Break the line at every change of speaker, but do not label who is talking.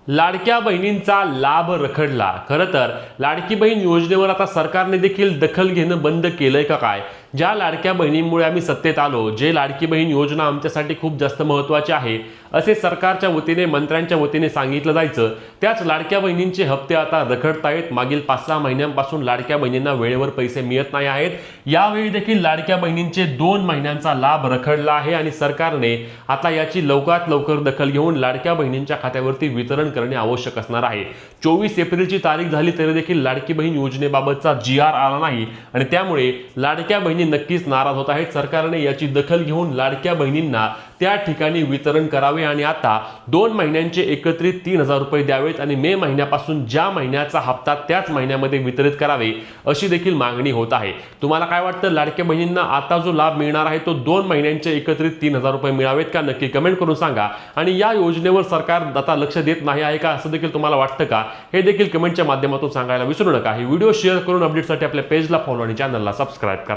लाडक्या बहिणींचा लाभ रखडला। खरं तर लाडकी बहीण योजनेवर आता सरकारने देखील दखल घेणं बंद केलंय का काय? ज्या लाडक्या बहिणींमुळे आम्ही सत्तेत आलो, जे लाडकी बहीण योजना आमच्यासाठी खूप जास्त महत्त्वाची आहे असे सरकारच्या वतीने मंत्र्यांच्या वतीने सांगितलं जायचं, त्याच लाडक्या बहिणींचे हप्ते आता रखडतायत। मागील 5-6 महिन्यांपासून लाडक्या बहिणींना वेळेवर पैसे मिळत नाही आहेत। यावेळी देखील लाडक्या बहिणींचे 2 महिन्यांचा लाभ रखडला आहे आणि सरकारने आता याची लवकरात लवकर दखल घेऊन लाडक्या बहिणींच्या खात्यावरती वितरण करणे आवश्यक असणार आहे। 24 एप्रिलची तारीख झाली तरी देखील लाडकी बहीण योजनेबाबतचा GR आला नाही आणि त्यामुळे लाडक्या बहिणी नक्कीच नाराज होत आहेत। सरकारने याची दखल घेऊन लाडक्या बहिणींना त्या ठिकाणी वितरण करावे आणि आता 2 महिन्यांचे एकत्रित 3000 रुपये द्यावेत आणि मे महिन्यापासून ज्या महिन्याचा हप्ता त्याच महिन्यामध्ये वितरित करावे अशी देखील मागणी होत आहे। तुम्हाला काय वाटतं, लाडक्या बहिणींना आता जो लाभ मिळणार आहे तो 2 महिन्यांचे एकत्रित 3000 रुपये मिळावेत का? नक्की कमेंट करून सांगा। आणि या योजनेवर सरकार आता लक्ष देत नाही आहे का असं देखील तुम्हाला वाटतं का? हे देखील कमेंटच्या माध्यमातून सांगायला विसरू नका। ही व्हिडिओ शेअर करून अपडेटसाठी आपल्या पेजला फॉलो आणि चॅनलला सबस्क्राइब करा।